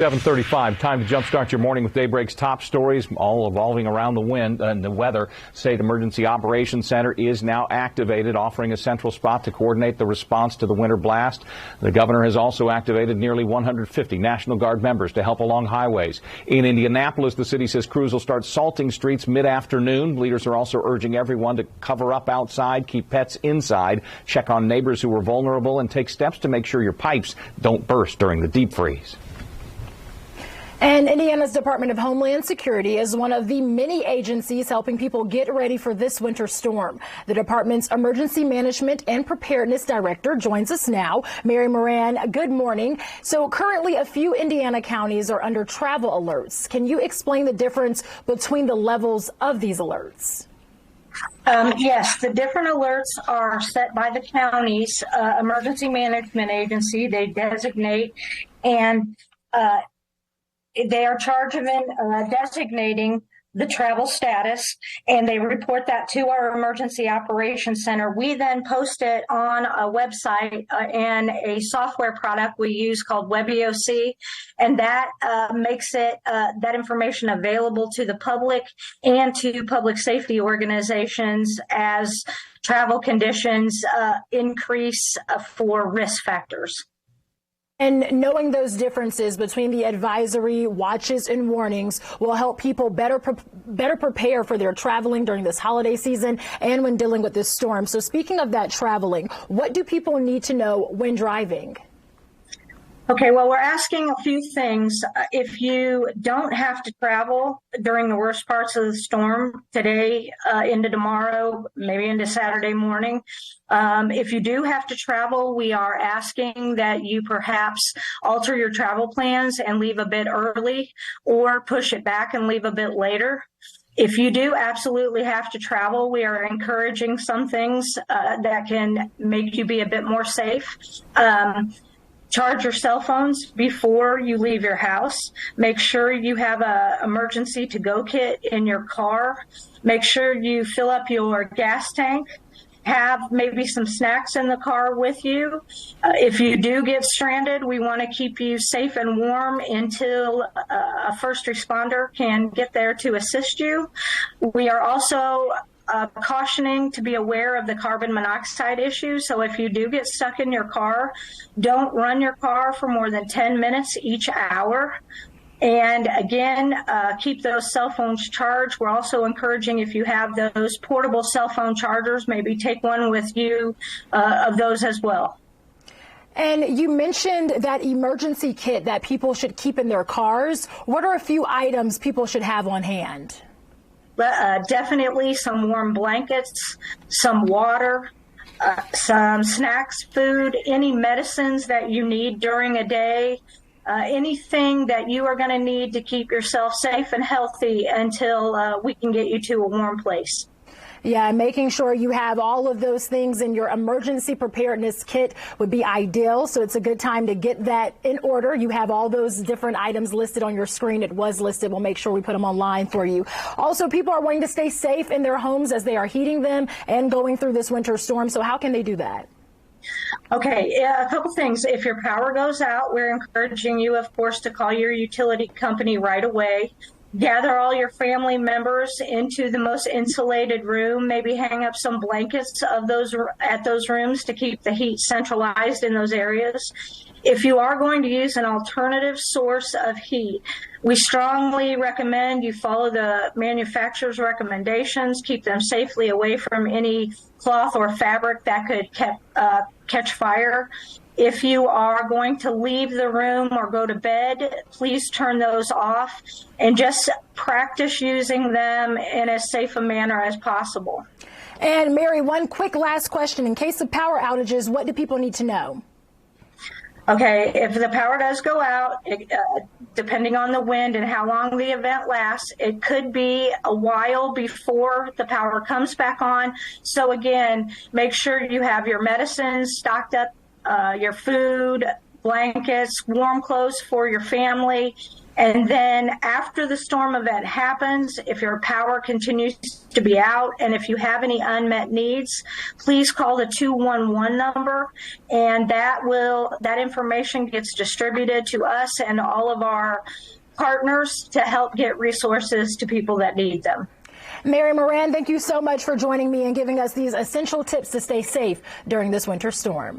7:35, time to jumpstart your morning with Daybreak's top stories, all evolving around the wind and the weather. State Emergency Operations Center is now activated, offering a central spot to coordinate the response to the winter blast. The governor has also activated nearly 150 National Guard members to help along highways. In Indianapolis, the city says crews will start salting streets mid-afternoon. Leaders are also urging everyone to cover up outside, keep pets inside, check on neighbors who are vulnerable, and take steps to make sure your pipes don't burst during the deep freeze. And Indiana's Department of Homeland Security is one of the many agencies helping people get ready for this winter storm. The department's Emergency Management and Preparedness Director joins us now. Mary Moran, good morning. So currently a few Indiana counties are under travel alerts. Can you explain the difference between the levels of these alerts? Yes, the different alerts are set by the county's emergency management agency. They designate and they are charged of designating the travel status, and they report that to our Emergency Operations Center. We then post it on a website and a software product we use called WebEOC, and that makes it that information available to the public and to public safety organizations as travel conditions increase for risk factors. And knowing those differences between the advisory, watches, and warnings will help people better prepare for their traveling during this holiday season and when dealing with this storm. So speaking of that traveling, what do people need to know when driving? Okay, well, we're asking a few things. If you don't have to travel during the worst parts of the storm today into tomorrow, maybe into Saturday morning, if you do have to travel, we are asking that you perhaps alter your travel plans and leave a bit early or push it back and leave a bit later. If you do absolutely have to travel, we are encouraging some things that can make you be a bit more safe. Charge your cell phones before you leave your house. Make sure you have an emergency to-go kit in your car. Make sure you fill up your gas tank. Have maybe some snacks in the car with you. If you do get stranded, we want to keep you safe and warm until a first responder can get there to assist you. We are also cautioning to be aware of the carbon monoxide issue. So if you do get stuck in your car, don't run your car for more than 10 minutes each hour. And again, keep those cell phones charged. We're also encouraging, if you have those portable cell phone chargers, maybe take one with you of those as well. And you mentioned that emergency kit that people should keep in their cars. What are a few items people should have on hand? Definitely some warm blankets, some water, some snacks, food, any medicines that you need during a day, anything that you are going to need to keep yourself safe and healthy until we can get you to a warm place. Yeah, making sure you have all of those things in your emergency preparedness kit would be ideal. So it's a good time to get that in order. You have all those different items listed on your screen. It was listed. We'll make sure we put them online for you. Also, people are wanting to stay safe in their homes as they are heating them and going through this winter storm. So how can they do that? Okay, a couple things. If your power goes out, we're encouraging you, of course, to call your utility company right away. Gather all your family members into the most insulated room, maybe hang up some blankets of those at those rooms to keep the heat centralized in those areas. If you are going to use an alternative source of heat, we strongly recommend you follow the manufacturer's recommendations, keep them safely away from any cloth or fabric that could catch fire. If you are going to leave the room or go to bed, please turn those off and just practice using them in as safe a manner as possible. And Mary, one quick last question. In case of power outages, what do people need to know? Okay, if the power does go out, depending on the wind and how long the event lasts, it could be a while before the power comes back on. So again, make sure you have your medicines stocked up, your food, blankets, warm clothes for your family, And then after the storm event happens, if your power continues to be out and if you have any unmet needs, please call the 211 number, and that information gets distributed to us and all of our partners to help get resources to people that need them. Mary Moran, thank you so much for joining me and giving us these essential tips to stay safe during this winter storm.